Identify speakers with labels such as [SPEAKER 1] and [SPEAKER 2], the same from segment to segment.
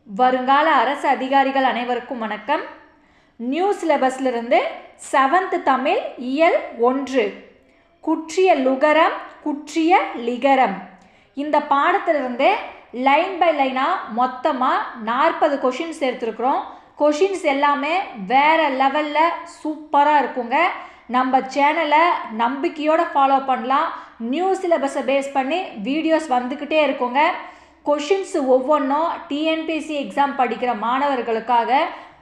[SPEAKER 1] வருங்கால அரசு அதிகாரிகள் அனைவருக்கும் வணக்கம். நியூ சிலபஸ்லிருந்து 7th தமிழ் இயல் 1 குற்றிய லுகரம் குற்றிய லிகரம் இந்த பாடத்திலிருந்து லைன் பை லைனாக மொத்தமாக 40 கொஷின்ஸ் எடுத்துருக்குறோம். கொஷின்ஸ் எல்லாமே வேறு லெவலில் சூப்பராக இருக்குங்க. நம்ம சேனலை நம்பிக்கையோடு ஃபாலோ பண்ணலாம். நியூ சிலபஸை பேஸ் பண்ணி வீடியோஸ் வந்துக்கிட்டே இருக்குங்க. கொஷின்ஸ் ஒவ்வொன்றும் டிஎன்பிஎஸ்சி எக்ஸாம் படிக்கிற மாணவர்களுக்காக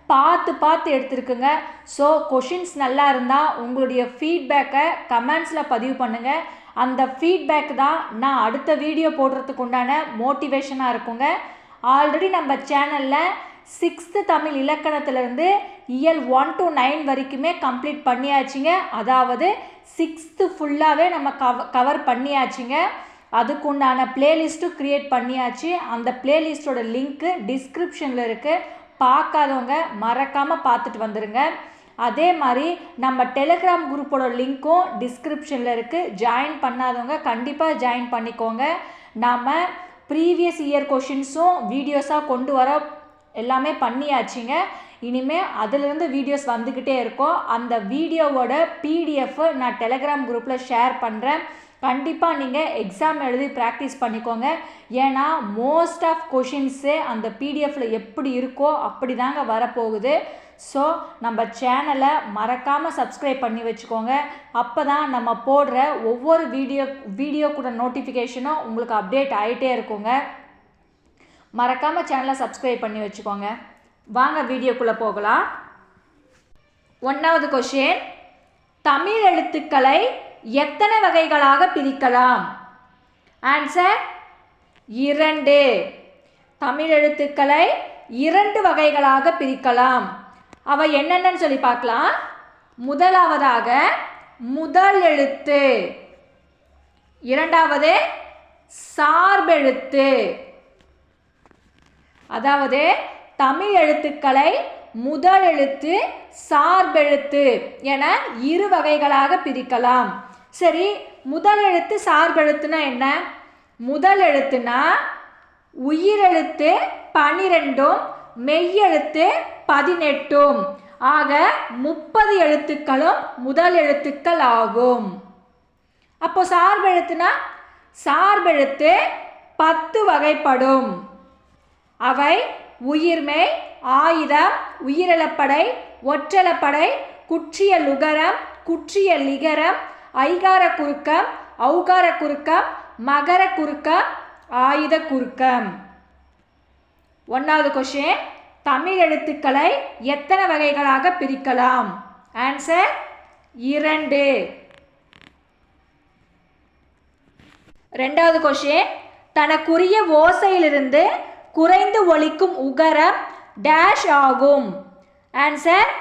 [SPEAKER 1] பார்த்து எடுத்துருக்குங்க. ஸோ கொஷின்ஸ் நல்லா இருந்தால் உங்களுடைய ஃபீட்பேக்கை கமெண்ட்ஸில் பதிவு பண்ணுங்கள். அந்த ஃபீட்பேக் தான் நான் அடுத்த வீடியோ போடுறதுக்கு உண்டான மோட்டிவேஷனாக இருக்குங்க. ஆல்ரெடி நம்ம சேனலில் 6th தமிழ் இலக்கணத்திலேருந்து இயல் 1 to 9 வரைக்குமே கம்ப்ளீட் பண்ணியாச்சுங்க. அதாவது 6th ஃபுல்லாகவே நம்ம கவர் பண்ணியாச்சுங்க. அதுக்குண்டான பிளேலிஸ்ட்டும் க்ரியேட் பண்ணியாச்சு. அந்த பிளேலிஸ்ட்டோட லிங்க்கு டிஸ்கிரிப்ஷனில் இருக்குது. பார்க்காதவங்க மறக்காமல் பார்த்துட்டு வந்துடுங்க. அதே மாதிரி நம்ம டெலிகிராம் குரூப்போட லிங்க்கும் டிஸ்கிரிப்ஷனில் இருக்குது. ஜாயின் பண்ணாதவங்க கண்டிப்பாக ஜாயின் பண்ணிக்கோங்க. நாம் ப்ரீவியஸ் இயர் கொஷின்ஸும் வீடியோஸாக கொண்டு வர எல்லாமே பண்ணியாச்சுங்க. இனிமேல் அதிலிருந்து வீடியோஸ் வந்துக்கிட்டே இருக்கும். அந்த வீடியோவோட பிடிஎஃப் நான் டெலிகிராம் குரூப்பில் ஷேர் பண்ணுறேன். கண்டிப்பாக நீங்கள் எக்ஸாம் எழுதி ப்ராக்டிஸ் பண்ணிக்கோங்க. ஏன்னா மோஸ்ட் ஆஃப் கொஷின்ஸு அந்த பிடிஎஃப்பில் எப்படி இருக்கோ அப்படி தாங்க வரப்போகுது. ஸோ நம்ம சேனலை மறக்காமல் சப்ஸ்கிரைப் பண்ணி வச்சுக்கோங்க. அப்போ தான் நம்ம போடுற ஒவ்வொரு வீடியோ கூட நோட்டிஃபிகேஷனும் உங்களுக்கு அப்டேட் ஆகிட்டே இருக்குங்க. மறக்காமல் சேனலை சப்ஸ்கிரைப் பண்ணி வச்சுக்கோங்க. வாங்க வீடியோக்குள்ளே போகலாம். 1வது கொஷின், தமிழ் எழுத்துக்களை எத்தனை வகைகளாக பிரிக்கலாம்? ஆன்சர் 2. தமிழ் எழுத்துக்களை 2 வகைகளாக பிரிக்கலாம். அவை என்னென்னு சொல்லி பார்க்கலாம். முதலாவதாக முதல் எழுத்து, இரண்டாவது சார்பெழுத்து. அதாவது தமிழ் எழுத்துக்களை முதல் எழுத்து சார்பெழுத்து என 2 வகைகளாக பிரிக்கலாம். சரி, முதல் எழுத்து சார்பெழுத்துனா என்ன? முதல் எழுத்துனா உயிரெழுத்து 12 மெய்யெழுத்து 18 ஆக 30 எழுத்துக்களும் முதல் எழுத்துக்கள் ஆகும். அப்போ சார்பெழுத்துனா சார்பெழுத்து 10 வகைப்படும். அவை உயிர்மெய், ஆயுதம், உயிரிழப்படை, ஒற்றளப்படை, குற்றிய லுகரம், குற்றிய லிகரம், ஐகார குறுக்கம், ஔகார குறுக்கம், மகர குறுக்கம், ஆயுத குறுக்கம். 1வது கொஷின், தமிழ் எழுத்துக்களை எத்தனை வகைகளாக பிரிக்கலாம்? ஆன்சர் 2. 2வது கொஷின், தனக்குரிய ஓசையிலிருந்து குறைந்து ஒலிக்கும் உகரம் டேஷ் ஆகும். ஆன்சர்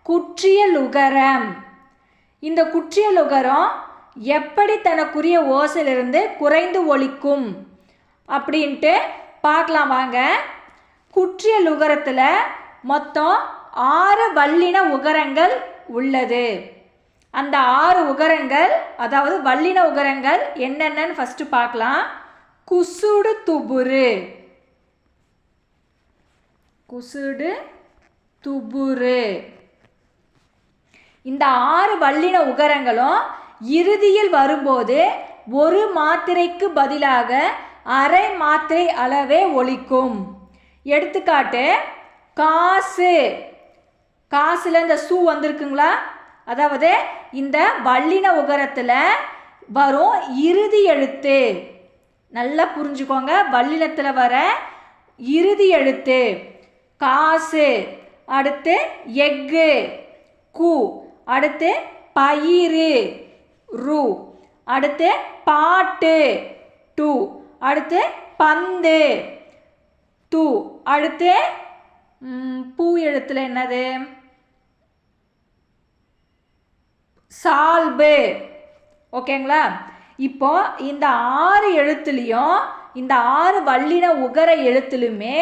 [SPEAKER 1] குற்றிய லுகரம். இந்த குற்றிய லுகரம் எப்படி தனக்குரிய ஓசையிலிருந்து குறைந்து ஒலிக்கும் அப்படின்ட்டு பார்க்கலாம் வாங்க. குற்றிய லுகரத்தில் மொத்தம் 6 வல்லின உகரங்கள் உள்ளது. அந்த 6 உகரங்கள், அதாவது வல்லின உகரங்கள் என்னென்னு ஃபஸ்ட்டு பார்க்கலாம். குசுடு துபுரு, குசுடு துபுரு. இந்த 6 வல்லின உகரங்களும் இறுதியில் வரும்போது ஒரு மாத்திரைக்கு பதிலாக அரை மாத்திரை அளவே ஒலிக்கும். எடுத்துக்காட்டு, காசு. காசுல இந்த சூ வந்திருக்குங்களா? அதாவது இந்த வல்லின உகரத்தில் வரும் இறுதி எழுத்து. நல்லா புரிஞ்சுக்கோங்க. வல்லினத்தில் வர இறுதி எழுத்து காசு. அடுத்து எஃகு கு. அடுத்து பயிறு ரு. அடுத்து பாட்டு டு. அடுத்து பந்து து. அடுத்து பூ எழுத்துல என்னது? சால்பு. ஓகேங்களா? இப்போ இந்த 6 எழுத்துலையும், இந்த 6 வல்லின உகர எழுத்துலுமே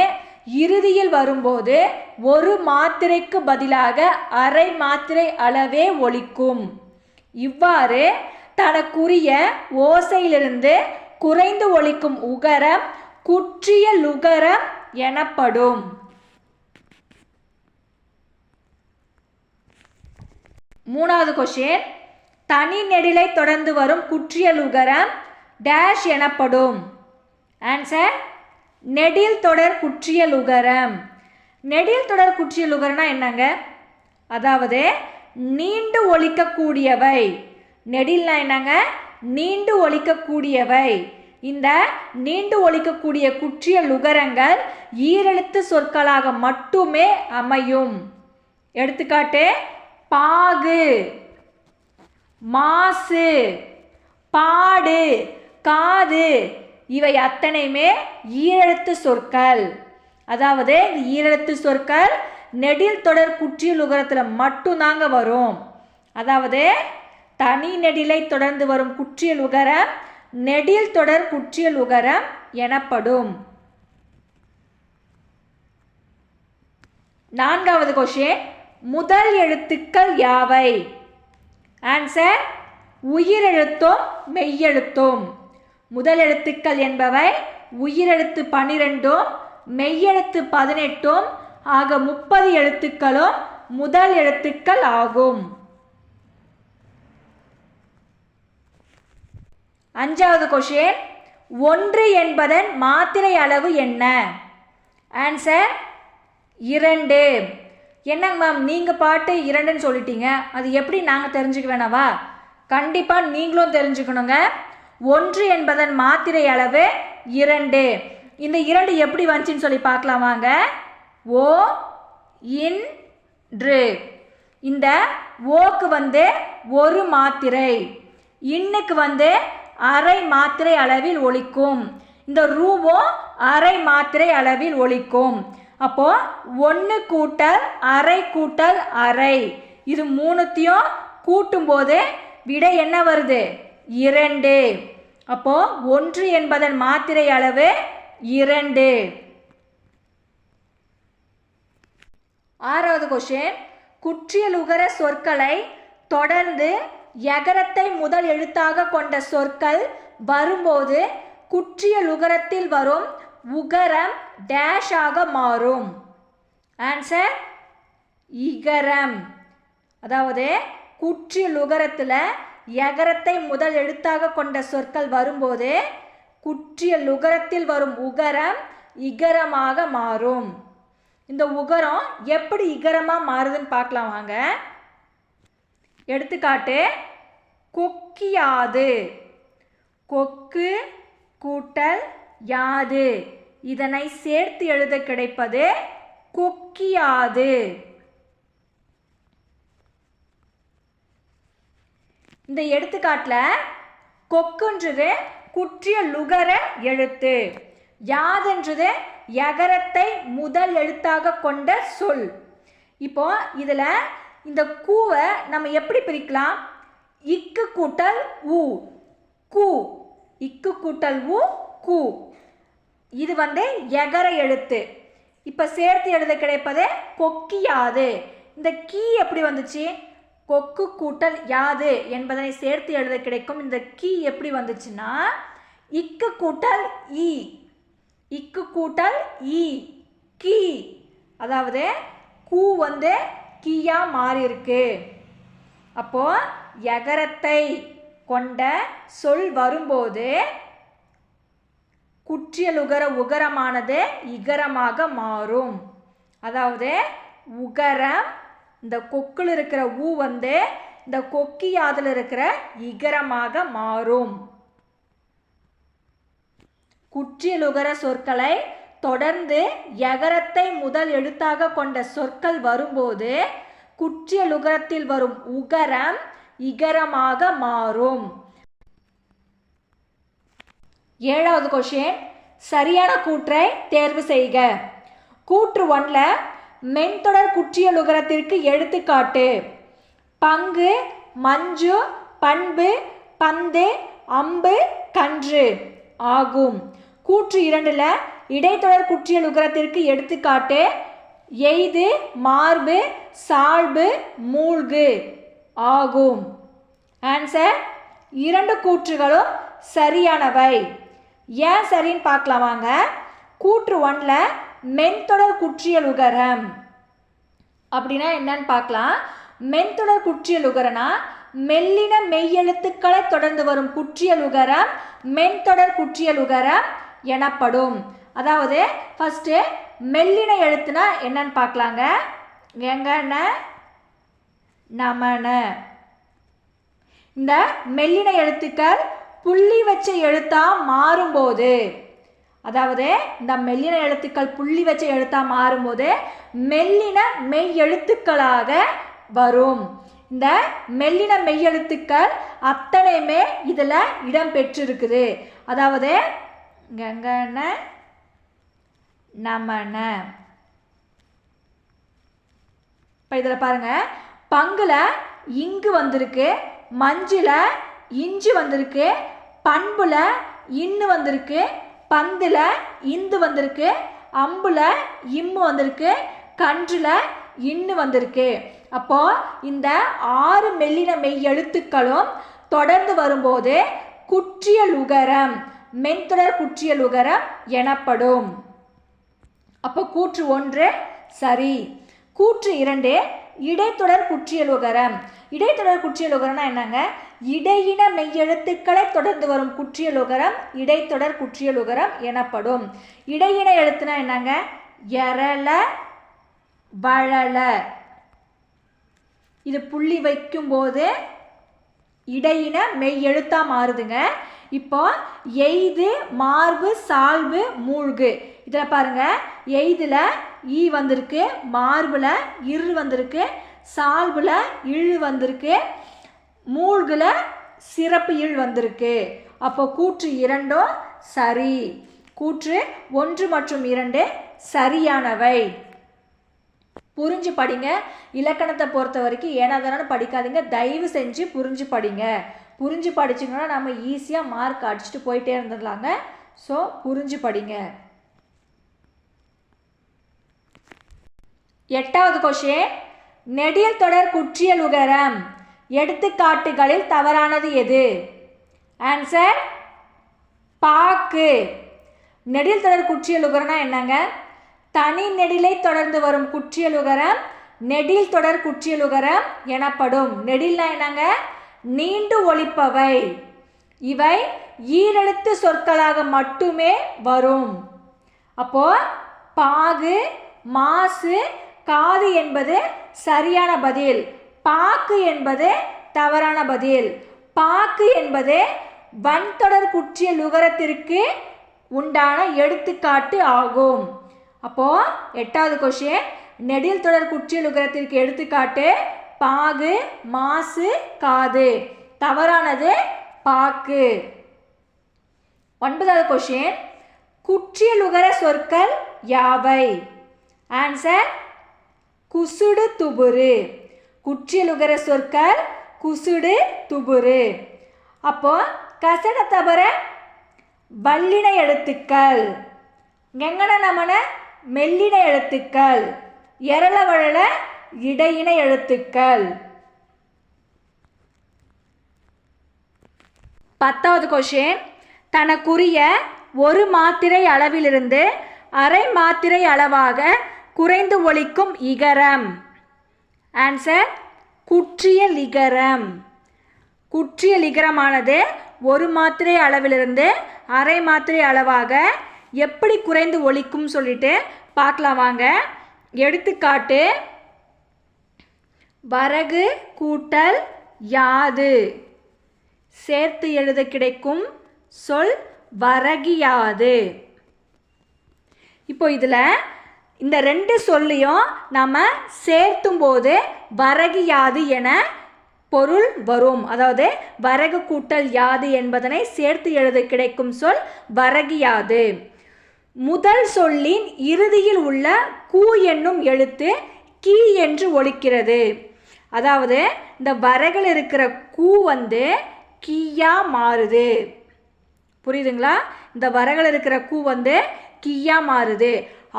[SPEAKER 1] இறுதியில் வரும்போது ஒரு மாத்திரைக்கு பதிலாக அரை மாத்திரை அளவே ஒலிக்கும். இவ்வாறு தனக்குரிய ஓசையிலிருந்து குறைந்து ஒலிக்கும் உகரம் குற்றிய லுகரம் எனப்படும். மூணாவது கொஸ்டின், தனி நெடிலை தொடர்ந்து வரும் குற்றியலுகரம் டேஷ் எனப்படும். ஆன்சர் நெடில் தொடர் குற்றியலுகரம். நெடில் தொடர் குற்றியலுகரம்னா என்னங்க? அதாவது நீண்டு ஒலிக்கக்கூடியவை. நெடில்னா என்னங்க? நீண்டு ஒலிக்கக்கூடியவை. இந்த நீண்டு ஒலிக்கக்கூடிய குற்றியலுகரங்கள் ஈரெழுத்து சொற்களாக மட்டுமே அமையும். எடுத்துக்காட்டு பாகு, மாசு, பாடு, காது இவை அத்தனையுமே ஈரெழுத்து சொற்கள். அதாவது இந்த ஈரெழுத்து சொற்கள் நெடில் தொடர் குற்றியலுகரத்தில் மட்டும்தாங்க வரும். அதாவது தனி நெடிலை தொடர்ந்து வரும் குற்றியலுகரம் நெடில் தொடர் குற்றியலுகரம் எனப்படும். நான்காவது கொஸ்டின், முதல் எழுத்துக்கள் யாவை? ஆன்சர் உயிரெழுத்தும் மெய்யெழுத்தும். முதல் எழுத்துக்கள் என்பவை உயிரெழுத்து 12ம் மெய்யெழுத்து 18ம் ஆக 30 எழுத்துக்களும் முதல் எழுத்துக்கள் ஆகும். அஞ்சாவது கொஸ்டின், 1 என்பதன் மாத்திரை அளவு என்ன? ஆன்சர் 2. என்னங்க மேம் நீங்கள் பாட்டு 2ன்னு சொல்லிட்டீங்க, அது எப்படி நாங்கள் தெரிஞ்சுக்க வேணாவா? கண்டிப்பாக நீங்களும் தெரிஞ்சுக்கணுங்க. 1 என்பதன் மாத்திரை அளவு 2. இந்த 2 எப்படி வந்துச்சுன்னு சொல்லி பார்க்கலாம் வாங்க. ஓ இன்று. இந்த ஓக்கு ஒரு மாத்திரை, இன்னுக்கு அரை மாத்திரை அளவில் ஒலிக்கும். இந்த ரூவோ அரை மாத்திரை அளவில் ஒலிக்கும். அப்போ 1 கூட்டல் அரை கூட்டல் அரை இது மூணுத்தையும் கூட்டும் போது விடை என்ன வருது? 2. அப்போ 1 என்பதன் மாத்திரை அளவு 2. ஆறாவது கொஸ்டின், குற்றியலுகர சொற்களை தொடர்ந்து யகரத்தை முதல் எழுத்தாக கொண்ட சொற்கள் வரும்போது குற்றியலுகரத்தில் வரும் உகரம் டேஷ் ஆக மாறும். ஆன்சர் இகரம். அதாவது குற்றியலுகரத்தில் யகரத்தை முதல் எழுத்தாக கொண்ட சொற்கள் வரும்போது குற்றியலுகரத்தில் வரும் உகரம் இகரமாக மாறும். இந்த உகரம் எப்படி இகரமாக மாறுதுன்னு பார்க்கலாம் வாங்க. எடுத்துக்காட்டு கொக்கியாது. கொக்கு கூட்டல் யாது இதனை சேர்த்து எழுத கிடைப்பது கொக்கியாது. இந்த எடுத்துக்காட்டில் கொக்குன்றது குற்றியலுகர எழுத்து, யாதுன்றது யகரத்தை முதல் எழுத்தாக கொண்ட சொல். இப்போ இதில் இந்த கூவை நம்ம எப்படி பிரிக்கலாம்? இக்கு கூட்டல் ஊ கூ, இக்கு கூட்டல் ஊ கூ. இது யகர எழுத்து. இப்போ சேர்த்து எழுத கிடைப்பது கொக்கியாது. இந்த கீ எப்படி வந்துச்சு? கொக்கு கூட்டல் யாது என்பதனை சேர்த்து எழுத கிடைக்கும். இந்த கீ எப்படி வந்துச்சுன்னா இக்கு கூட்டல் ஈ, இக்கு கூட்டல் ஈ கீ. அதாவது கூ கீயா மாறி இருக்கு. அப்போ யகரத்தை கொண்ட சொல் வரும்போது குற்றியலுகர உகரமானது இகரமாக மாறும். அதாவது உகரம் இந்த கொக்குல இருக்கிற ஊ இந்த கொக்கியாதில் இருக்கிற இகரமாக மாறும். குற்றியலுகர சொற்களை தொடர்ந்து யகரத்தை முதல் எழுத்தாக கொண்ட சொற்கள் வரும்போது குற்றியலுகரத்தில் வரும் உகரம் இகரமாக மாறும். ஏழாவது கொஸ்டின், சரியான கூற்றை தேர்வு செய்க. கூற்று 1ல மென்தொடர் குற்றியலுகரத்திற்கு எடுத்துக்காட்டு பங்கு, மஞ்சு, பண்பு, பந்து, அம்பு, கன்று ஆகும். கூற்று 2ல இடைத்தொடர் குற்றியலுகரத்திற்கு எடுத்துக்காட்டு எய்து, மார்பு, சால்பு, மூழ்கு ஆகும். ஆன்சர் 2 கூற்றுகளும் சரியானவை. ஏன் சரின்னு பார்க்கலாம் வாங்க. கூற்று 1ல மென்தொடர் குற்றியலுகரம் அப்படின்னா என்னன்னு பார்க்கலாம். மென்தொடர் குற்றியலுகரனா மெல்லின மெய்யெழுத்துக்களை தொடர்ந்து வரும் குற்றியலுகரம் மென்தொடர் குற்றியலுகரம் எனப்படும். அதாவது ஃபர்ஸ்ட் மெல்லின எழுத்துனா என்னன்னு பார்க்கலாங்க. எங்கன நமன. இந்த மெல்லின எழுத்துக்கள் புள்ளி வச்ச எழுத்தா மாறும்போது, அதாவது இந்த மெல்லின எழுத்துக்கள் புள்ளி வச்ச எழுத்தா மாறும்போது மெல்லின மெய் எழுத்துக்களாக வரும். இந்த மெல்லின மெய் எழுத்துக்கள் அத்தனையுமே இதில் இடம் பெற்றிருக்குது. அதாவது கங்கன நமன. இப்போ இதில் பாருங்க, பங்குல இங்கு வந்திருக்கு, மஞ்சுல இஞ்சு வந்திருக்கு, பண்புல இன்னு வந்திருக்கு, பந்துல இந்து வந்திருக்கு, அம்புல இம்மு வந்திருக்கு, கன்றுல இன்னு வந்திருக்கு. அப்போ இந்த 6 மெல்லின மெய் எழுத்துக்களும் தொடர்ந்து வரும்போது குற்றியலுகரம் மென்தொடர் குற்றியலுகரம் எனப்படும். அப்போ கூற்று 1 சரி. கூற்று 2 இடைத்தொடர் குற்றியலுகரம். இடைத்தொடர் குற்றியலுகரம்னா என்னங்க? இடையின மெய்யெழுத்துக்களை தொடர்ந்து வரும் குற்றியலுகரம் இடைத்தொடர் குற்றியலுகரம் எனப்படும். இடையின எழுத்துனா என்னங்க? எரல வழல. இது புள்ளி வைக்கும்போது இடையின மெய் எழுத்தா மாறுதுங்க. இப்போ எய்து மார்பு சால்பு மூழ்கு. இதில் பாருங்க, எய்துல ஈ வந்திருக்கு, மார்புல இரு வந்திருக்கு, சால்புல இழு வந்திருக்கு, மூழ்குல சிறப்பு இழ் வந்திருக்கு. அப்போ கூற்று 2 சரி. கூற்று 1 மற்றும் 2 சரியானவை. புரிஞ்சு படிங்க. இலக்கணத்தை பொறுத்த வரைக்கும் ஏனாதானு படிக்காதீங்க, தயவு செஞ்சு புரிஞ்சு படிங்க. புரிஞ்சு படிச்சிங்கன்னா நம்ம ஈஸியாக மார்க் அடிச்சுட்டு போயிட்டே இருந்துடலாங்க. ஸோ புரிஞ்சு படிங்க. 8வது கொஸ்டின், நெடில் தொடர் குற்றியலுகரம் எடுத்துக்காட்டுகளில் தவறானது எது? ஆன்சர் பாக்கு. நெடில் தொடர் குற்றியலுகரம்னா என்னங்க? தனி நெடிலை தொடர்ந்து வரும் குற்றியலுகரம் நெடில் தொடர் குற்றியலுகரம் எனப்படும். நெடில்னா என்னங்க? நீண்டு ஒலிப்பவை. இவை ஈரெழுத்து சொற்களாக மட்டுமே வரும். அப்போ பாகு மாசு காது என்பது சரியான பதில், பாக்கு என்பது தவறான பதில். பாக்கு என்பது வன்தொடர் குற்றியலுகரத்திற்கு உண்டான எடுத்துக்காட்டு ஆகும். அப்போ 8வது கொஸ்டின், நெடில் தொடர் குற்றியலுகரத்திற்கு எடுத்துக்காட்டு பாகு மாசு காது. தவறானது பாக்கு. 9வது கொஸ்டின், குற்றியலுகர சொற்கள் யாவை? ஆன்சர் குசுடு துபுரு. குற்றியலுகர சொற்கள் குசுடு துபுரு. அப்போ கசட தபர வல்லின எழுத்துக்கள், கெங்கன நமன மெல்லின எழுத்துக்கள், எரள வழல இடையின எழுத்துக்கள். 10வது கொஸ்டின், தனக்குரிய ஒரு மாத்திரை அளவிலிருந்து அரை மாத்திரை அளவாக குறைந்து ஒலிக்கும் இகரம். ஆன்சர் குற்றியலிகரம். குற்றியலிகரமானது ஒரு மாத்திரை அளவிலிருந்து அரை மாத்திரை அளவாக எப்படி குறைந்து ஒலிக்கும் சொல்லிட்டு பார்க்கலாம் வாங்க. எடுத்துக்காட்டு, வரகு கூட்டல் யாது சேர்த்து எழுத கிடைக்கும் சொல் வரகியாது. இப்போ இதில் இந்த 2 சொல்லையும் நம்ம சேர்த்தும் போது வரகியாது என பொருள் வரும். அதாவது வரகு கூட்டல் யாது என்பதனை சேர்த்து எழுத கிடைக்கும் சொல் வரகியாது. முதல் சொல்லின் இறுதியில் உள்ள கூ என்னும் எழுத்து கீ என்று ஒலிக்கிறது. அதாவது இந்த வரகில் இருக்கிற கூ கீயா மாறுது. புரியுதுங்களா? இந்த வரகில் இருக்கிற கூ கீயா மாறுது.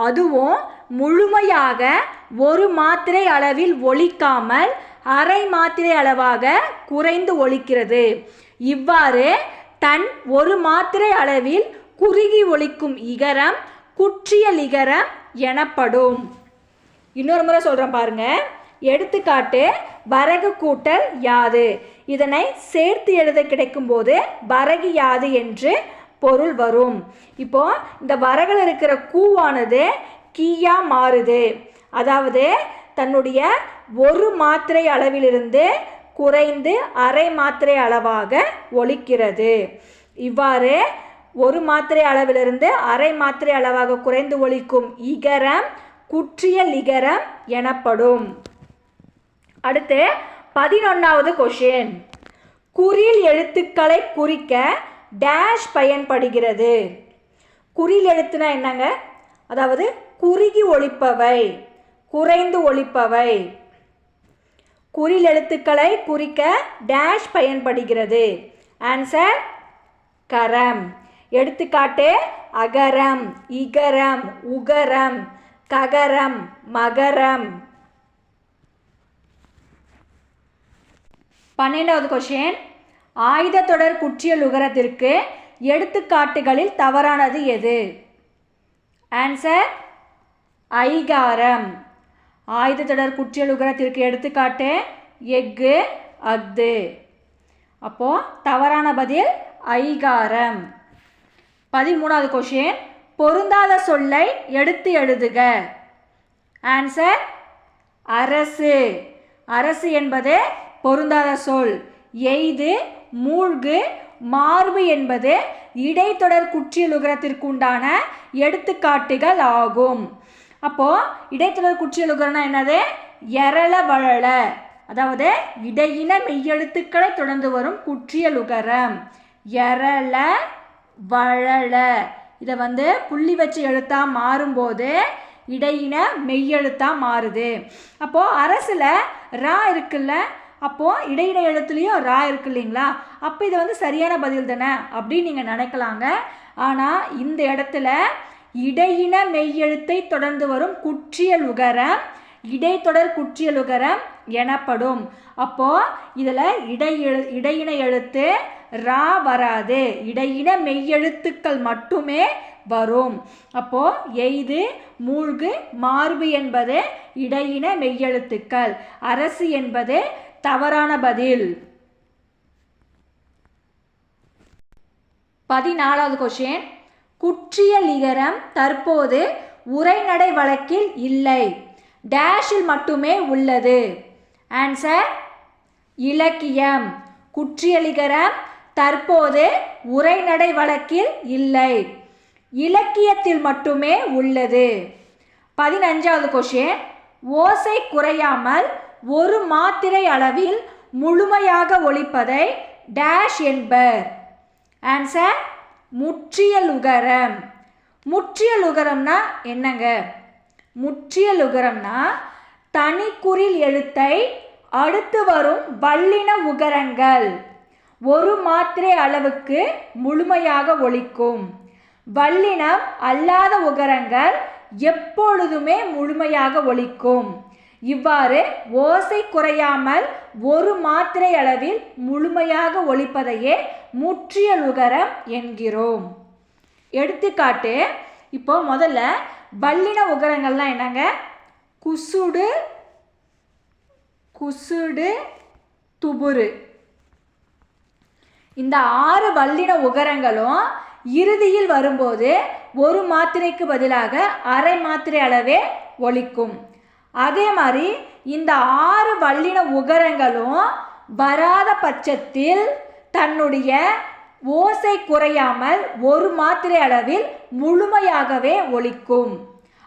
[SPEAKER 1] அதுவும் முழுமையாக ஒரு மாத்திரை அளவில் ஒலிக்காமல் அரை மாத்திரை அளவாக குறைந்து ஒலிக்கிறது. இவ்வாறு தன் ஒரு மாத்திரை அளவில் குறுகி ஒலிக்கும் இகரம் குற்றியலிகரம் எனப்படும். இன்னொரு முறை சொல்கிறேன் பாருங்க. எடுத்துக்காட்டு வரகு கூட்டல் யாது. இதனை சேர்த்து எழுத கிடைக்கும் போது வரகு யாது என்று பொருள் வரும். இப்போ இந்த வரகில் இருக்கிற கூவானது கீயா மாறுது. அதாவது தன்னுடைய ஒரு மாத்திரை அளவிலிருந்து குறைந்து அரை மாத்திரை அளவாக ஒலிக்கிறது. இவ்வாறு ஒரு மாத்திரை அளவிலிருந்து அரை மாத்திரை அளவாக குறைந்து ஒலிக்கும் இகரம் குற்றிய லிகரம் எனப்படும். அடுத்து 11வது கொஷின். குறில் எழுத்துக்களை குறிக்க டேஷ் பயன்படுகிறது. குறில் எழுத்துனா என்னங்க? அதாவது குறுகி ஒலிப்பவை, குறைந்து ஒலிப்பவை. குறில் எழுத்துக்களை குறிக்க டேஷ் பயன்படுகிறது. ஆன்சர் கரம். எடுத்துக்காட்டு அகரம், இகரம், உகரம், ககரம், மகரம். 12வது கொஷின். ஆயுத தொடர் குற்றிய லுகரத்திற்கு எடுத்துக்காட்டுகளில் தவறானது எது? ஆன்சர் ஐகாரம். ஆயுத தொடர் குற்றிய லுகரத்திற்கு எடுத்துக்காட்டு எஃகு, அஃது. அப்போ தவறான பதில் ஐகாரம். 13வது கொஷின். பொருந்தாத சொல்லை எடுத்து எழுதுக. ஆன்சர் அரசு. அரசு என்பது பொருந்தாத சொல். எய்து, மூழ்கு, மார்பு என்பது இடைத்தொடர் குற்றிய லுகரத்திற்கு உண்டான எடுத்துக்காட்டுகள் ஆகும். அப்போ இடைத்தொடர் குற்றிய லுகரம்னா என்னது? எரள வளள. அதாவது இடையின மெய்யெழுத்துக்களை தொடர்ந்து வரும் குற்றிய லுகரம். எரள வளள. இதை புள்ளி வச்சு எழுத்தா மாறும்போது இடையின மெய்யெழுத்தா மாறுது. அப்போ அரசுல ரா இருக்குல்ல, அப்போ இடையின எழுத்துலையும் ரா இருக்கு இல்லைங்களா? அப்போ இது சரியான பதில் தானே அப்படின்னு நீங்கள் நினைக்கலாங்க. ஆனால் இந்த இடத்துல இடையின மெய்யெழுத்தை தொடர்ந்து வரும் குற்றிய லுகரம் இடைத்தொடர் குற்றிய லுகரம் எனப்படும். அப்போ இதில் இடையின எழுத்து ரா வராது, இடையின மெய்யெழுத்துக்கள் மட்டுமே வரும். அப்போ எய்து, மூழ்கு, மார்பு என்பது இடையின மெய்யெழுத்துக்கள். அரசு என்பது தவறான பதில். 14வது கொஷின். குற்றிய லிகரம் தற்போது உரைநடை வழக்கில் இல்லை. டேஷில் மட்டுமே உள்ளது. ஆன்சர் இலக்கியம். குற்றிய லிகரம் தற்போது உரைநடை வழக்கில் இல்லை, இலக்கியத்தில் மட்டுமே உள்ளது. 15வது கொஷின். ஓசை குறையாமல் ஒரு மாத்திரை அளவில் முழுமையாக ஒலிப்பதை டேஷ் என்பர். ஆன்சர் முற்றிய லுகரம். முற்றிய லுகரம்னா என்னங்க? முற்றிய லுகரம்னா தனிக்குறில் எழுத்தை அடுத்து வரும் வல்லின உகரங்கள் ஒரு மாத்திரை அளவுக்கு முழுமையாக ஒலிக்கும். வல்லினம் அல்லாத உகரங்கள் எப்பொழுதுமே முழுமையாக ஒலிக்கும். இவ்வாறு ஓசை குறையாமல் ஒரு மாத்திரை அளவில் முழுமையாக ஒலிப்பதையே முற்றிய லுகரம் என்கிறோம். எடுத்துக்காட்டு, இப்போ முதல்ல வல்லின உகரங்கள்லாம் என்னங்க? குசுடு, குசுடு, துபுரு. இந்த 6 வல்லின உகரங்களும் இறுதியில் வரும்போது ஒரு மாத்திரைக்கு பதிலாக அரை மாத்திரை அளவே ஒலிக்கும். அதே மாதிரி இந்த 6 வல்லின உகரங்களும் வராத பட்சத்தில் தன்னுடைய ஓசை குறையாமல் ஒரு மாத்திரை அளவில் முழுமையாகவே ஒலிக்கும்.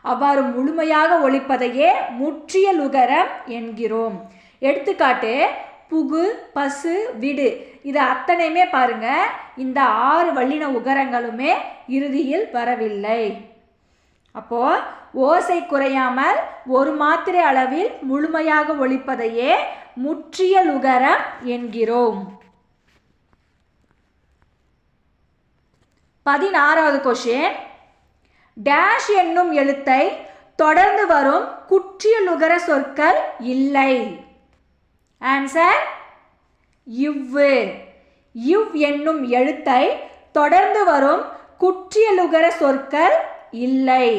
[SPEAKER 1] அவ்வாறு முழுமையாக ஒலிப்பதையே முற்றிய லுகரம் என்கிறோம். எடுத்துக்காட்டு புகு, பசு, விடு. இது அத்தனையுமே பாருங்க, இந்த 6 வல்லின உகரங்களுமே இறுதியில் வரவில்லை. அப்போ ஓசை குறையாமல் ஒரு மாத்திரை அளவில் முழுமையாக ஒலிப்பதையே முற்றிய லுகரம் என்கிறோம். 16வது கொஷின். டேஷ் என்னும் எழுத்தை தொடர்ந்து வரும் குற்றிய லுகர சொற்கள் இல்லை. ஆன்சர் இவ்வு. இவ் என்னும் எழுத்தை தொடர்ந்து வரும் குற்றிய லுகர சொற்கள் இல்லை.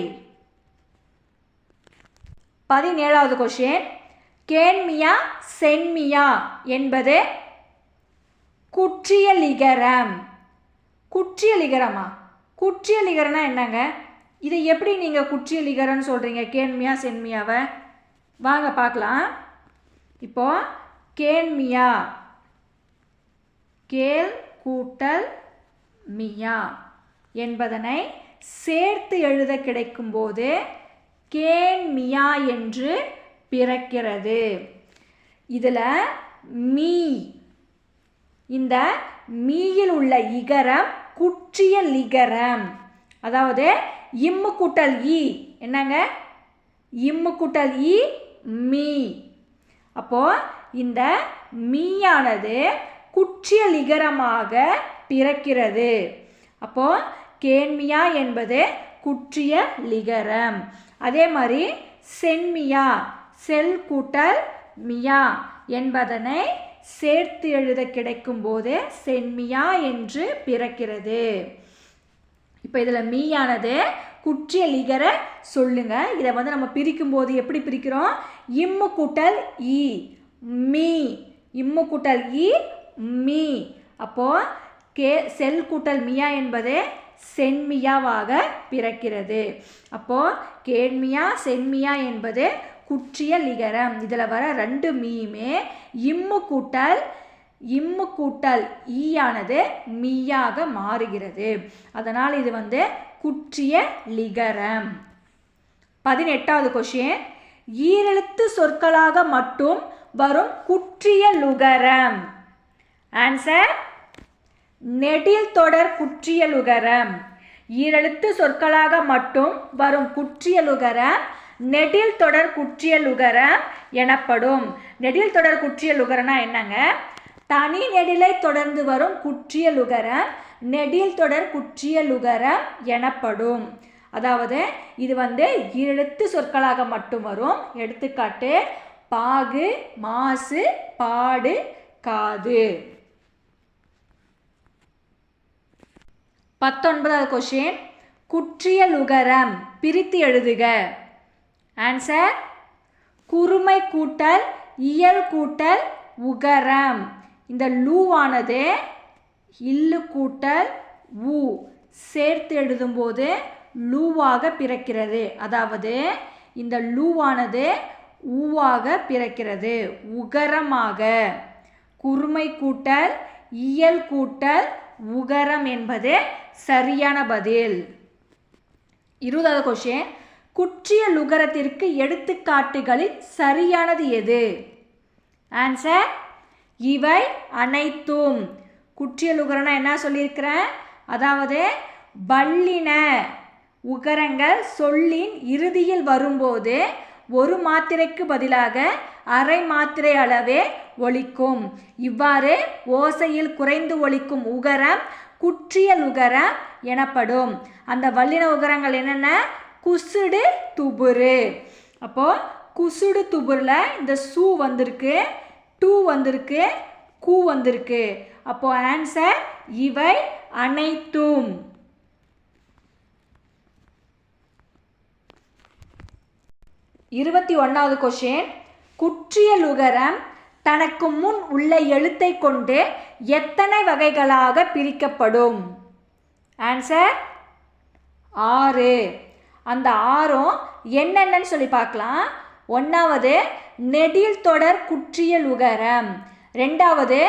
[SPEAKER 1] 17வது கொஷின், கேண்மியா சென்மியா என்பது குற்றிய லிகரம். குற்றிய லிகரமா? குற்றிய லிகரம்னா என்னங்க? இதை எப்படி நீங்கள் குற்றிய லிகரம்னு சொல்கிறீங்க? கேண்மியா சென்மியாவை வாங்க பார்க்கலாம். இப்போ கேண்மியா, கேள் கூட்டல் மியா என்பதனை சேர்த்து எழுத கிடைக்கும்போது கேண்மியா என்று பிறக்கிறது. இதில் மீ, இந்த மீயில் உள்ள இகரம் குற்றிய லிகரம். அதாவது இம்மு கூட்டல் இ என்னங்க? இம்மு கூட்டல் இ மீ. அப்போ இந்த மீயானது குற்றிய லிகரமாக பிறக்கிறது. அப்போ கேண்மியா என்பது குற்றிய லிகரம். அதே மாதிரி சென்மியா, செல் கூட்டல் மியா என்பதனை சேர்த்து எழுத கிடைக்கும் போது சென்மியா என்று பிறக்கிறது. இப்போ இதில் மீயானது குற்றிய லிகர சொல்லுங்க. இதை நம்ம பிரிக்கும் போது எப்படி பிரிக்கிறோம்? இம்மு கூட்டல் இ மீ, இம்மு கூட்டல் இ மீ. அப்போ செல் கூட்டல் மியா என்பது சென்மியாவாக பிறக்கிறது. அப்போ கேண்மியா சென்மியா என்பது குற்றிய லிகரம். இதில் வர ரெண்டு மீயுமே இம்மு கூட்டல் ஈயானது மீயாக மாறுகிறது. அதனால் இது குற்றிய லிகரம். 18வது கொஷின், ஈரெழுத்து சொற்களாக மட்டும் வரும் குற்றிய லுகரம். ஆன்சர் நெடில் தொடர் குற்றிய லுகரம். ஈரெழுத்து சொற்களாக மட்டும் வரும் குற்றிய லுகரம் நெடில் தொடர் குற்றிய லுகரம் எனப்படும். நெடில் தொடர் குற்றிய லுகரம்னா என்னங்க? தனி நெடிலை தொடர்ந்து வரும் குற்றிய லுகரம் நெடில் தொடர் குற்றிய லுகரம் எனப்படும். அதாவது இது ஈரெழுத்து சொற்களாக மட்டும் வரும். எடுத்துக்காட்டு பாகு, மாசு, பாடு, காது. 19வது கொஷின், குற்றிய லுகரம் பிரித்து எழுதுக. ஆன்சர் குறுமை கூட்டல் இயல் கூட்டல் உகரம். இந்த லூவானது இல்லு கூட்டல் ஊ சேர்த்து எழுதும்போது லூவாக பிறக்கிறது. அதாவது இந்த லூவானது ஊவாக பிறக்கிறது, உகரமாக. குறுமை கூட்டல் இயல் கூட்டல் உகரம் என்பது சரியான பதில். 20வது கொஷின், குற்றிய லுகரத்திற்கு எடுத்துக்காட்டுகளில் சரியானது எது? ஆன்சர் இவை அனைத்தும். குற்றிய லுகரம்னா என்ன சொல்லியிருக்கிறேன்? அதாவது வல்லின உகரங்கள் சொல்லின் இறுதியில் வரும்போது ஒரு மாத்திரைக்கு பதிலாக அரை மாத்திரை அளவே ஒலிக்கும். இவ்வாறு ஓசையில் குறைந்து ஒலிக்கும் உகரம் குற்றிய லுகரம் எனப்படும். அந்த வல்லின உகரங்கள் என்னென்ன? குசுடு, துபுரு. அப்போ குசுடு துபுரில் இந்த சு வந்திருக்கு, டூ வந்திருக்கு, கூ வந்திருக்கு. அப்போ ஆன்சர் இவை அனைத்தும். 21வது கொஷின், குற்றிய லுகரம் தனக்கு முன் உள்ள எழுத்தை கொண்டு எத்தனை வகைகளாக பிரிக்கப்படும்? ஆன்சர் 6. அந்த 6ம் என்னென்னு சொல்லி பார்க்கலாம். 1வது நெடில் தொடர் குற்றிய லுகரம், 2வது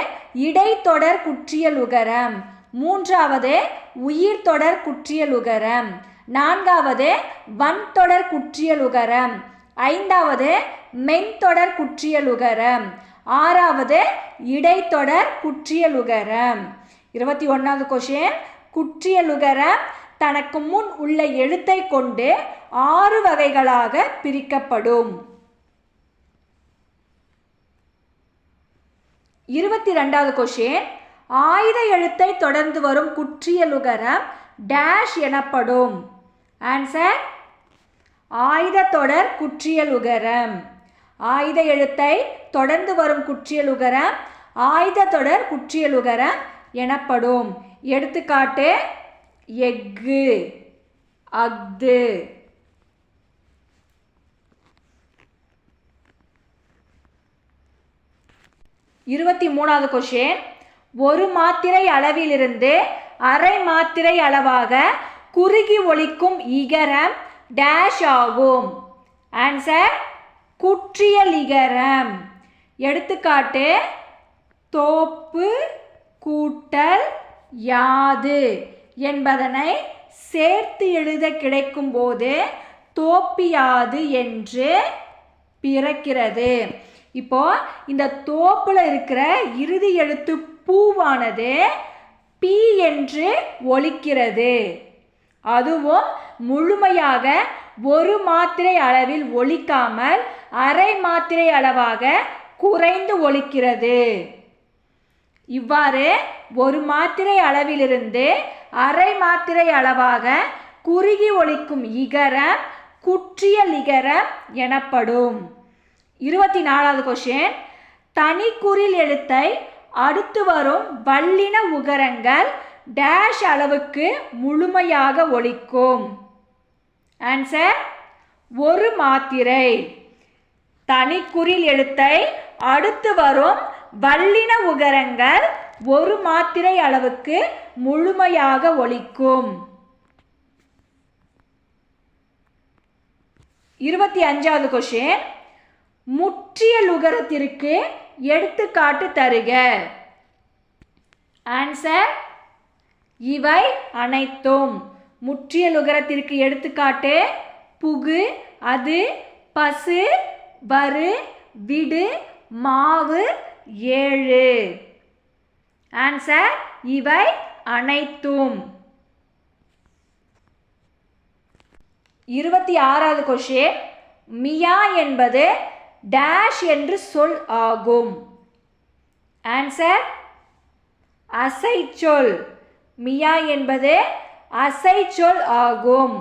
[SPEAKER 1] இடைத்தொடர் குற்றிய லுகரம், 3வது உயிர் தொடர் குற்றிய லுகரம், 4வது வன்தொடர் குற்றிய லுகரம், 5வது மென்தொடர் குற்றிய லுகரம், 6வது இடைத்தொடர் குற்றிய லுகரம். 21வது கொஷின், குற்றிய லுகரம் தனக்கு முன் உள்ள எழுத்தை கொண்டு 6 வகைகளாக பிரிக்கப்படும். 22வது கொஷின், ஆயுத எழுத்தை தொடர்ந்து வரும் குற்றிய லுகரம் டேஷ் எனப்படும். ஆன்சர் ஆயுத தொடர் குற்றிய லுகரம். ஆயுத எழுத்தை தொடர்ந்து வரும் குற்றிய லுகரம் ஆயுத தொடர் குற்றிய லுகரம் எனப்படும். எடுத்துக்காட்டு எஃகு, அஃது. 23வது கொஸ்டின், ஒரு மாத்திரை அளவிலிருந்து அரை மாத்திரை அளவாக குறுகி ஒலிக்கும் இகரம் டேஷ் ஆகும். ஆன்சர் குற்றியலிகரம். எடுத்துக்காட்டு தோப்பு கூட்டல் யாது என்பதனை சேர்த்து எழுத கிடைக்கும் போது தோப்பியாது என்று பிறக்கிறது. இப்போ இந்த தோப்புல இருக்கிற இறுதி எழுத்து பூவானது பி என்று ஒலிக்கிறது. அதுவும் முழுமையாக ஒரு மாத்திரை அளவில் ஒலிக்காமல் அரை மாத்திரை அளவாக குறைந்து ஒலிக்கிறது. இவ்வாறு ஒரு மாத்திரை அளவிலிருந்து அரை மாத்திரை அளவாக குறுகி ஒலிக்கும் இகரம் குற்றியலிகரம் எனப்படும். 24வது கொஸ்டின், தனிக்குறில் எழுத்தை அடுத்து வரும் வல்லின உகரங்கள் டேஷ் அளவுக்கு முழுமையாக ஒலிக்கும். ஆன்சர் ஒரு மாத்திரை. தனிக்குறில் எழுத்தை அடுத்து வரும் வல்லின உகரங்கள் ஒரு மாத்திரை அளவுக்கு முழுமையாக ஒலிக்கும். 25வது கொஸ்டின், முற்றிய லுகரத்திற்கு எடுத்துக்காட்டு தருக. ஆன்சர் இவை அனைத்தும். முற்றிய லுகரத்திற்கு எடுத்துக்காட்டு புகு, அது, பசு, வரு, விடு, மாவு, ஏழு. ஆன்சர் இவை அனைத்தும். 26வது கொஸ்டின், மியா என்பது டேஷ் என்று சொல் ஆகும். ஆன்சர் அசைச்சொல். மியா என்பது அசைச்சொல் ஆகும்.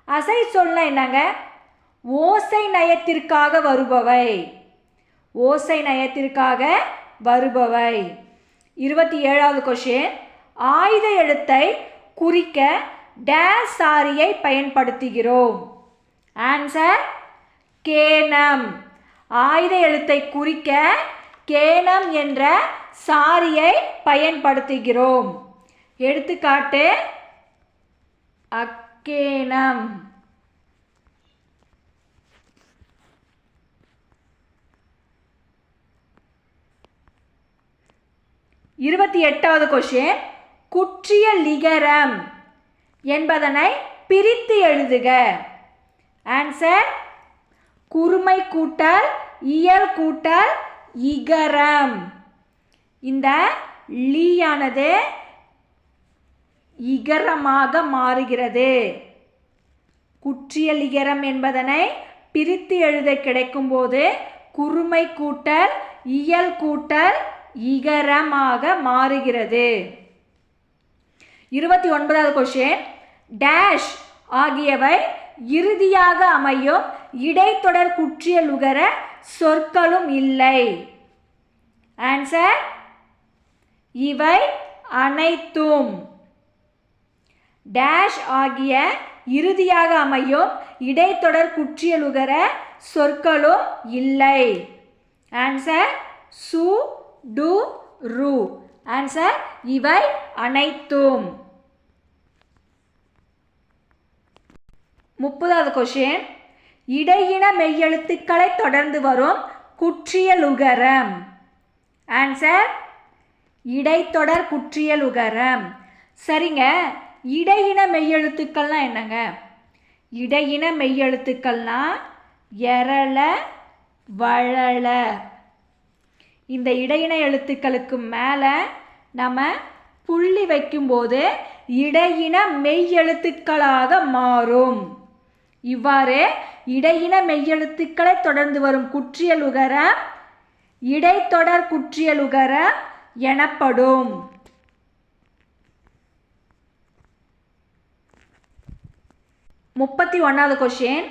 [SPEAKER 1] அசைச்சொல்னா என்னங்க? ஓசை நயத்திற்காக வருபவை. ஓசை நயத்திற்காக வருபவை. 27வது கொஸ்டின், ஆயுத எழுத்தை குறிக்க டேஷ் சாரியை பயன்படுத்துகிறோம். ஆன்சர் கேனம். ஆயுத எழுத்தை குறிக்க கேனம் என்ற சாரியை பயன்படுத்துகிறோம். எடுத்துக்காட்டு அக்கேனம். 28வது கொஸ்டின், குற்றிய லிகரம் என்பதனை பிரித்து எழுதுக. ஆன்சர் குறுமை கூட்டல் இயல் கூட்டல் இகரம். இந்த லீயானது இகரமாக மாறுகிறது. குற்றிய லிகரம் என்பதனை பிரித்து எழுத கிடைக்கும் போது குறுமை கூட்டல் இயல் கூட்டல் இகரமாக மாறுகிறது. 29வது கொஸ்டின், டேஷ் ஆகியவை இறுதியாக அமையும் இடைத்தொடர் குற்றிய லுகர சொற்களும் இல்லை. ஆன்சர் இவை அனைத்தும். டேஷ் ஆகிய இறுதியாக அமையும் இடைத்தொடர் குற்றிய லுகர சொற்களும் இல்லை. ஆன்சர் சு, டு, ரு. ஆன்சர் இவை அனைத்தும். 30வது கொஸ்டின், இடையின மெய்யெழுத்துக்களை தொடர்ந்து வரும் குற்றிய லுகரம். ஆன்சர் இடைத்தொடர் குற்றிய லுகரம். சரிங்க, இடையின மெய்யெழுத்துக்கள்னா என்னங்க? இடையின மெய்யெழுத்துக்கள்னா எரள, வழல. இந்த இடையின எழுத்துக்களுக்கு மேலே நம்ம புள்ளி வைக்கும்போது இடையின மெய்யெழுத்துக்களாக மாறும். இவ்வாறு இடையின மெய்யெழுத்துக்களை தொடர்ந்து வரும் குற்றிய லுகரம் இடைத்தொடர் குற்றிய லுகரம் எனப்படும். 31வது கொஸ்டின்,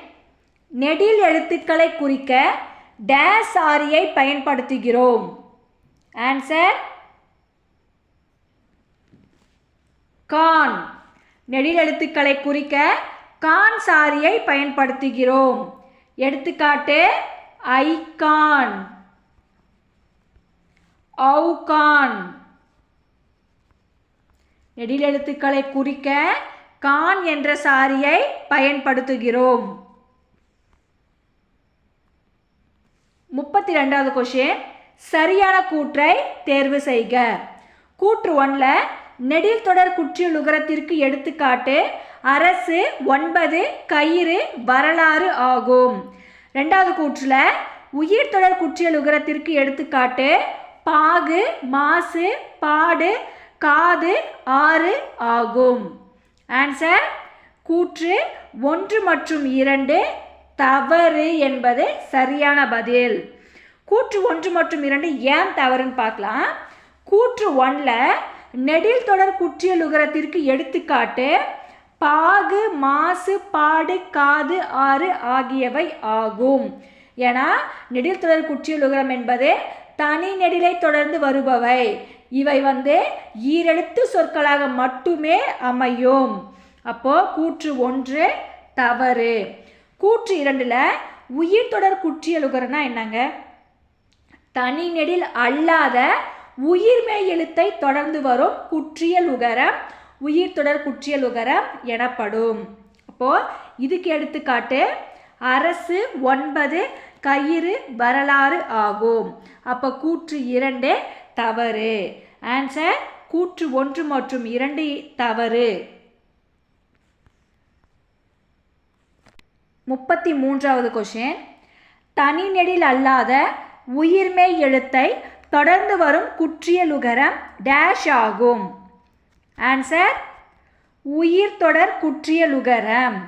[SPEAKER 1] நெடில் எழுத்துக்களை குறிக்க டேஷ் சாரியை பயன்படுத்துகிறோம். ஆன்சர் கான். நெடில் எழுத்துக்களை குறிக்க கான் சாரியை பயன்படுத்துகிறோம். எடுத்துக்காட்டு ஐகான். அவுகான். நெடில் எழுத்துக்களை குறிக்க கான் என்ற சாரியை பயன்படுத்துகிறோம். 32வது கொஸ்டின், சரியான கூற்றை தேர்வு செய்க. கூற்று 1ல நெடில் தொடர் குற்றியல் உகரத்திற்கு எடுத்துக்காட்டு அரசு, 9, கயிறு, வரலாறு ஆகும். 2வது கூற்றுல உயிர் தொடர் குற்றியல் உகரத்திற்கு எடுத்துக்காட்டு பாகு, மாசு, பாடு, காது, ஆறு ஆகும். ஆன்சர் கூற்று 1 மற்றும் 2 தவறு என்பது சரியான பதில். கூற்று 1 மற்றும் 2 ஏன் தவறுன்னு பார்க்கலாம். கூற்று 1ல நெடில் தொடர் குற்றியல் உகரத்திற்கு எடுத்துக்காட்டு பாகு, மாசு, பாடு, காது, ஆறு ஆகியவை ஆகும். ஏன்னா நெடில் தொடர் குற்றியல் உகரம் என்பது தனி நெடிலை தொடர்ந்து வருபவை. இவை ஈரெழுத்து சொற்களாக மட்டுமே அமையும். அப்போ கூற்று 1 தவறு. கூற்று 2ல உயிர் தொடர் குற்றியல் உகரம்னா என்னங்க? தனி நெடில் அல்லாத உயிர்மெய் எழுத்தை தொடர்ந்து வரும் குற்றியல் உகரம் உயிர் தொடர் குற்றியல் உகரம் எனப்படும். அப்போ இதுக்கு எடுத்துக்காட்டு அரசு, 9, கயிறு, வரலாறு ஆகும். அப்போ கூற்று 2 தவறு. ஆன்சர் கூற்று 1 மற்றும் 2 தவறு. 33வது கொஸ்டின், தனி நெடில் அல்லாத உயிர்மெய் எழுத்தை தொடர்ந்து வரும் குற்றியல் உகரம் டேஷ் ஆகும். ஆன்சர் உயிர் தொடர் குற்றியல் உகரம்.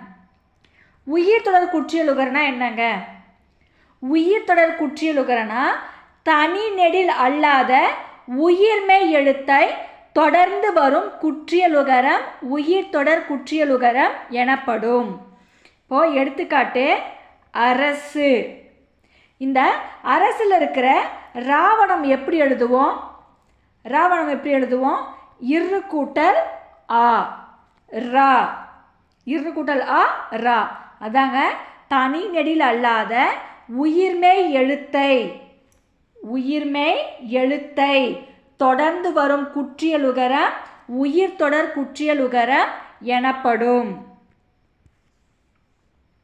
[SPEAKER 1] உயிர் தொடர் குற்றியல் உகரம்னா என்னங்க? உயிர் தொடர் குற்றியல் உகரம்னா தனி நெடில் அல்லாத உயிர்மெய் எழுத்தை தொடர்ந்து வரும் குற்றியல் உகரம் உயிர் தொடர் குற்றியல் உகரம் எனப்படும். இப்போ எடுத்துக்காட்டு அரசு. இந்த அரசில் இருக்கிற ராவணம் எப்படி எழுதுவோம்? ராவணம் எப்படி எழுதுவோம்? இரு கூட்டல் ஆ, ரா. இரு கூட்டல் ஆ, ரா. அதாங்க தனி நெடில் அல்லாத உயிர்மெய் எழுத்தை தொடர்ந்து வரும் குற்றியல் உகரம் உயிர் தொடர் குற்றியல் உகரம் எனப்படும்.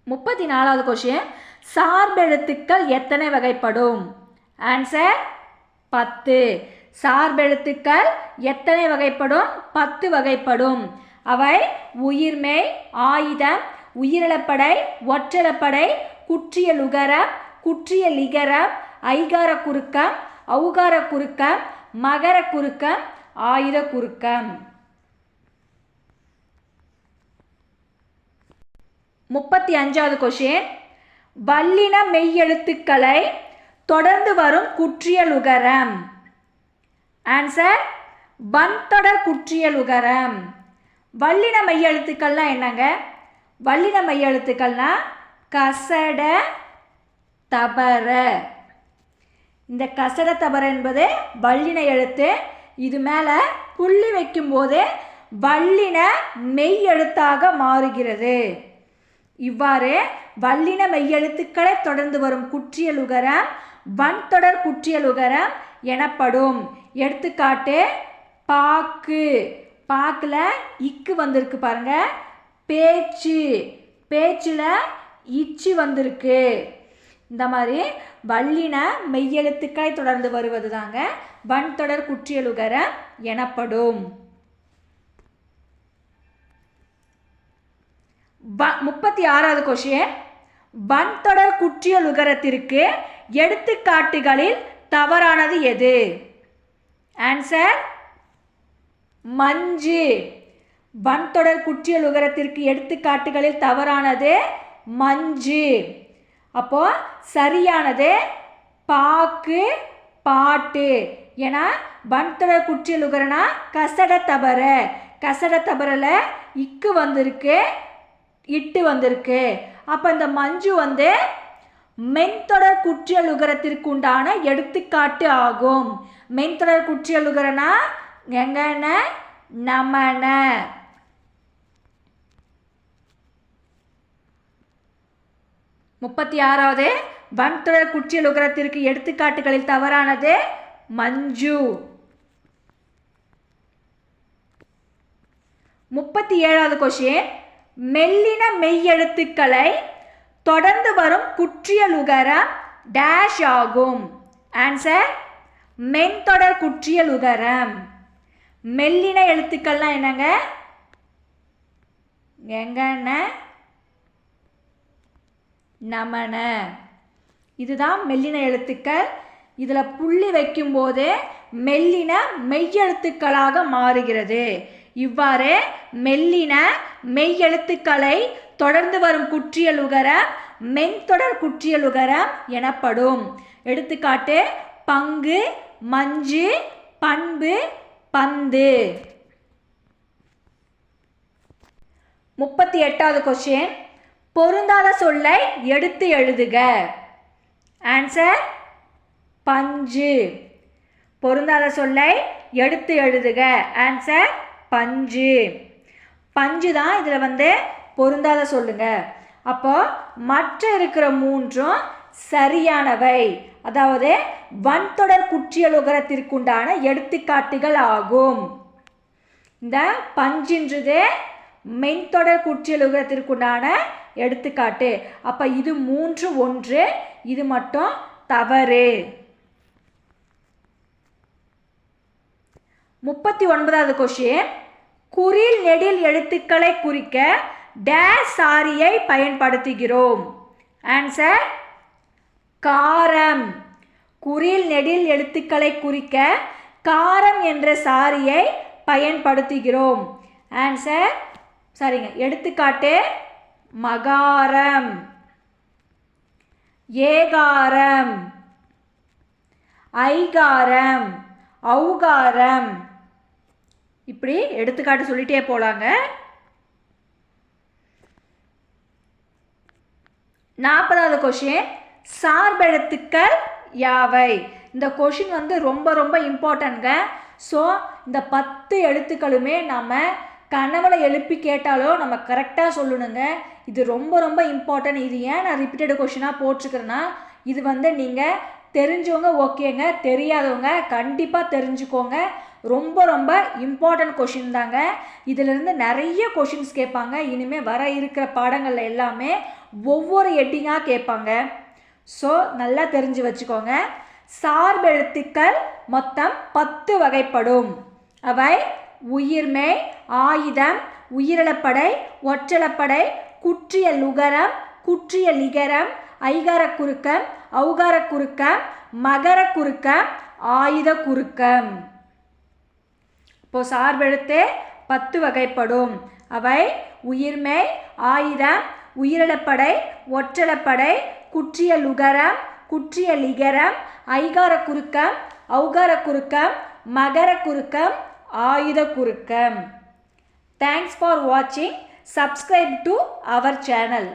[SPEAKER 1] 34வது கொஸ்டின், சார்பெழுத்துக்கள் எத்தனை வகைப்படும்? ஆன்சர் 10. சார்பெழுத்துக்கள் எத்தனை வகைப்படும்? 10 வகைப்படும். அவை உயிர்மெய், ஆயுதம், உயிரிழப்படை, ஒற்றளப்படை, குற்றியல் உகரம், குற்றியல் இகரம், ஐகார குறுக்கம், ஔகார குறுக்கம், மகர குறுக்கம், ஆயுத குறுக்கம். 35வது கொஸ்டின், வல்லின மெய்யெழுத்துக்களை தொடர்ந்து வரும் குற்றியல் உகரம். ஆன்சர் வன்தொடர் குற்றியல் உகரம். வல்லின மெய்யெழுத்துக்கள்னா என்னங்க? வல்லின மெய்யெழுத்துக்கள்னா கசட, தபர. இந்த கசட தபர என்பது வல்லின எழுத்து. இது மேலே புள்ளி வைக்கும்போது வல்லின மெய் எழுத்தாக மாறுகிறது. இவ்வாறு வல்லின மெய்யெழுத்துக்களை தொடர்ந்து வரும் குற்றியல் உகரம் வன்தொடர் குற்றியல் உகரம் எனப்படும். எடுத்துக்காட்டு பாக்கு. பாக்குல இக்கு வந்திருக்கு பாருங்க. பேச்சு, பேச்சில் இச்சு வந்திருக்கு. இந்த மாதிரி வல்லின மெய்யெழுத்துக்களை தொடர்ந்து வருவது தாங்க வன்தொடர் குற்றியல் உகரம் எனப்படும். 36வது கொஸ்டின், வன்தொடர் குற்றியல் உகரத்திற்கு எடுத்துக்காட்டுகளில் தவறானது எது? ஆன்சர் மஞ்சு. வன்தொடர் குற்றியல் உகரத்திற்கு எடுத்துக்காட்டுகளில் தவறானது மஞ்சு. அப்போ சரியானது பாக்கு, பாட்டு. ஏன்னா வன்தொடர் குற்றியல் உகரனா கசட தபர. கசட தபரல இக்கு வந்திருக்கு, இட்டு வந்திருக்கு. அப்போ இந்த மஞ்சு மென்தொடர் குற்றியல் உகரத்திற்கு உண்டான எடுத்துக்காட்டு ஆகும். மென்தொடர் குற்றியல் உகரனா எங்கன, நமன. 36வது வன்தொடர் குற்றியல் உகரத்திற்கு எடுத்துக்காட்டுகளில் தவறானது மஞ்சு. 37வது கொஸ்டின், மெல்லின மெய்யெழுத்துக்களை தொடர்ந்து வரும் குற்றியலுகரம் டேஷ் ஆகும். ஆன்சர் மென்தொடர் குற்றியலுகரம். மெல்லின எழுத்துக்கள்லாம் என்னங்க? எங்கன நமன. இதுதான் மெல்லின எழுத்துக்கள். இதில் புள்ளி வைக்கும்போது மெல்லின மெய்யெழுத்துக்களாக மாறுகிறது. இவ்வாறு மெல்லின மெய்யெழுத்துக்களை தொடர்ந்து வரும் குற்றியலுகரம் மென்தொடர் குற்றியலுகரம் எனப்படும். எடுத்துக்காட்டு பங்கு, மஞ்சு, பண்பு, பந்து. 38வது கொஸ்டின், பொருந்தாத சொல்லை எடுத்து எழுதுக. ஆன்சர் பஞ்சு. பொருந்தாத சொல்லை எடுத்து எழுதுக. ஆன்சர் பஞ்சு. பஞ்சு தான் இதில் பொருந்தாத சொல்லுங்க. அப்போ மற்ற இருக்கிற மூன்றும் சரியானவை, அதாவது வன்தொடர் குற்றியலுகரத்திற்குண்டான எடுத்துக்காட்டுகள் ஆகும். இந்த பஞ்சுன்றது மென்தொடர் குற்றியலுகரத்திற்குண்டான எடுத்துக்காட்டு. அப்போ இது 3 1, இது மட்டும் தவறு. 39வது கொஸ்டின், குறில் நெடில் எழுத்துக்களை குறிக்க டேஷ் சாரியை பயன்படுத்துகிறோம். ஆன்சர் காரம். குறில் நெடில் எழுத்துக்களை குறிக்க காரம் என்ற சாரியை பயன்படுத்துகிறோம். ஆன்சர் சரிங்க. எடுத்துக்காட்டு மகாரம், ஏகாரம், ஐகாரம், ஔகாரம். இப்படி எடுத்துக்காட்டு சொல்லிட்டே போலாங்க. 40வது கொஸ்டின், சார்பெழுத்துக்கள் யாவை? இந்த கொஷின் ரொம்ப ரொம்ப இம்பார்ட்டன்ட்ங்க. ஸோ இந்த 10 எழுத்துக்களுமே நம்ம கனவுல எழுப்பி கேட்டாலோ நம்ம கரெக்டாக சொல்லணுங்க. இது ரொம்ப ரொம்ப இம்பார்ட்டன்ட். இது ஏன் நான் ரிப்பீட்டட் கொஷினாக போட்டிருக்கிறேன்னா, இது நீங்கள் தெரிஞ்சவங்க ஓகேங்க, தெரியாதவங்க கண்டிப்பாக தெரிஞ்சுக்கோங்க. ரொம்ப ரொம்ப இம்பார்ட்டன்ட் கொஷின் தாங்க. இதிலிருந்து நிறைய கொஷின்ஸ் கேட்பாங்க. இனிமேல் வர இருக்கிற பாடங்களில் எல்லாமே ஒவ்வொரு ஹெட்டிங்காக கேட்பாங்க. ஸோ நல்லா தெரிஞ்சு வச்சுக்கோங்க. சார்பெழுத்துக்கள் மொத்தம் 10 வகைப்படும். அவை உயிர்மெய், ஆயுதம், உயிரிழப்படை, ஒற்றளப்படை, குற்றிய லுகரம், குற்றிய லிகரம், ஐகார குறுக்கம், ஔகார குறுக்கம், மகர குறுக்கம், ஆயுத குறுக்கம். இப்போ சார்பெழுத்து 10 வகைப்படும். அவை உயிர்மெய், ஆயுதம், உயிரிழப்படை, ஒற்றளப்படை, குற்றிய லுகரம், குற்றிய லிகரம், ஐகார குறுக்கம், ஔகார குறுக்கம், மகர குறுக்கம், ஆயுத குறுக்கம். Thanks for watching. Subscribe to our channel.